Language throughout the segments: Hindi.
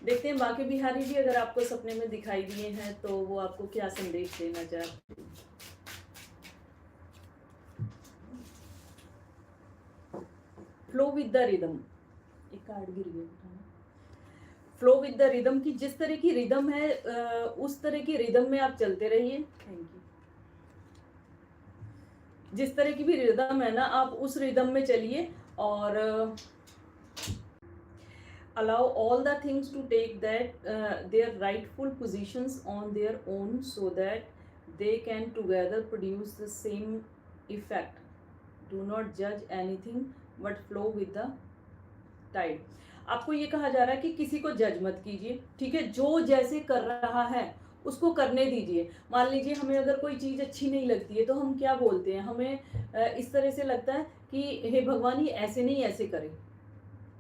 देखते हैं बाकी बिहारी जी अगर आपको सपने में दिखाई दिए हैं तो वो आपको क्या संदेश देना चाहते हैं। फ्लो विद द रिदम, एक कार्ड गिर गया। फ्लो विद द रिदम की जिस तरह की रिदम है उस तरह की रिदम में आप चलते रहिए। Thank you. जिस तरह की भी रिदम है ना आप उस रिदम में चलिए और allow all the things to take that their rightful positions on their own so that they can together produce the same effect. Do not judge anything but flow with the tide. आपको ये कहा जा रहा है कि किसी को जज मत कीजिए, ठीक है। जो जैसे कर रहा है उसको करने दीजिए। मान लीजिए हमें अगर कोई चीज़ अच्छी नहीं लगती है तो हम क्या बोलते हैं, हमें इस तरह से लगता है कि हे भगवान ये ऐसे नहीं ऐसे करें।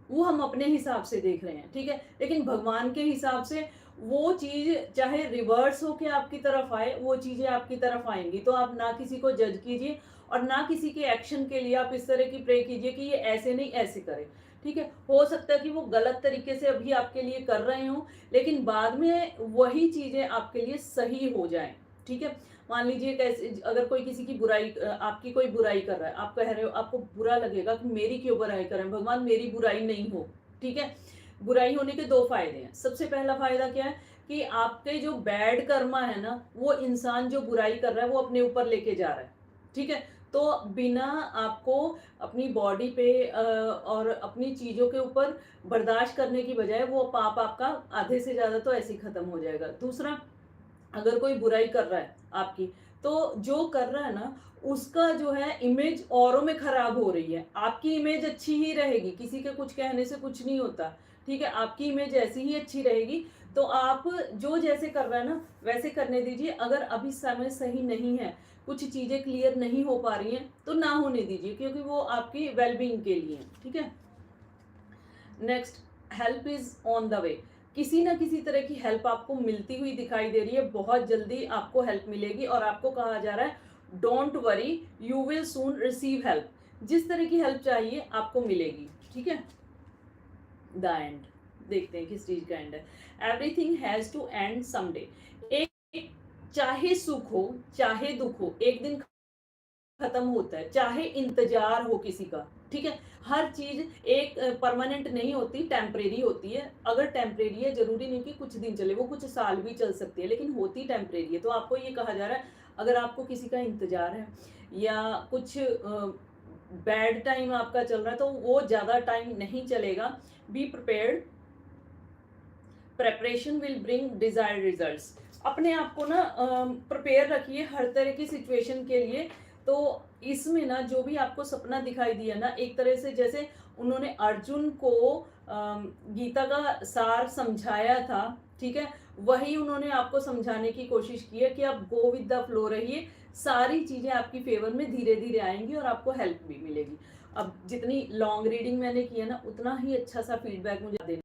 वो हम अपने हिसाब से देख रहे हैं, ठीक है। लेकिन भगवान के हिसाब से वो चीज चाहे रिवर्स हो के आपकी तरफ आए, वो चीजें आपकी तरफ आएंगी। तो आप ना किसी को जज कीजिए और ना किसी के एक्शन के लिए आप इस तरह की प्रे कीजिए कि ये ऐसे नहीं ऐसे करे, ठीक है। हो सकता है कि वो गलत तरीके से अभी आपके लिए कर रहे हो, लेकिन बाद में वही चीजें आपके लिए सही हो जाए, ठीक है। मान लीजिए कैसे अगर कोई किसी की बुराई आपकी कोई बुराई कर रहा है, आप कह रहे हो आपको बुरा लगेगा कि मेरी क्यों बुराई करें भगवान, मेरी बुराई नहीं हो, ठीक है। बुराई होने के दो फायदे हैं। सबसे पहला फायदा क्या है कि आपके जो बैड कर्मा है ना वो इंसान जो बुराई कर रहा है वो अपने ऊपर लेके जा रहा है, ठीक है। तो बिना आपको अपनी बॉडी पे और अपनी चीजों के ऊपर बर्दाश्त करने की बजाय वो पाप आपका आधे से ज्यादा तो ऐसे ही खत्म हो जाएगा। दूसरा, अगर कोई बुराई कर रहा है आपकी, तो जो कर रहा है ना उसका जो है इमेज औरों में खराब हो रही है। आपकी इमेज अच्छी ही रहेगी, किसी के कुछ कहने से कुछ नहीं होता, ठीक है। आपकी इमेज ऐसी ही अच्छी रहेगी। तो आप जो जैसे कर रहा है ना वैसे करने दीजिए। अगर अभी समय सही नहीं है, कुछ चीजें क्लियर नहीं हो पा रही हैं तो ना होने दीजिए, क्योंकि वो आपकी वेलबींग के लिए, ठीक है। Next, help is on the way. किसी ना किसी तरह की हेल्प आपको मिलती हुई दिखाई दे रही है, बहुत जल्दी आपको हेल्प मिलेगी और आपको कहा जा रहा है don't worry, you will soon receive help. जिस तरह की हेल्प चाहिए आपको मिलेगी, ठीक है। द एंड, देखते हैं किस चीज का एंड है। Everything has to end someday. एक, चाहे सुख हो चाहे दुख हो, एक दिन खत्म होता है, चाहे इंतजार हो किसी का, ठीक है। हर चीज एक परमानेंट नहीं होती, टेम्परेरी होती है। अगर टेम्परेरी है जरूरी नहीं कि कुछ दिन चले, वो कुछ साल भी चल सकती है, लेकिन होती टेम्परेरी है। तो आपको ये कहा जा रहा है अगर आपको किसी का इंतजार है या कुछ बैड टाइम आपका चल रहा है तो वो ज्यादा टाइम नहीं चलेगा। Be prepared, preparation will bring desired results. अपने आप को ना प्रिपेयर रखिए हर तरह की सिचुएशन के लिए। तो इसमें ना जो भी आपको सपना दिखाई दिया ना, एक तरह से जैसे उन्होंने अर्जुन को गीता का सार समझाया था, ठीक है। वही उन्होंने आपको समझाने की कोशिश की है कि आप गो विद द फ्लो रहिए। सारी चीजें आपकी फेवर में धीरे धीरे आएंगी और आपको हेल्प भी मिलेगी। अब जितनी लॉन्ग रीडिंग मैंने की है ना उतना ही अच्छा सा फीडबैक मुझे देना।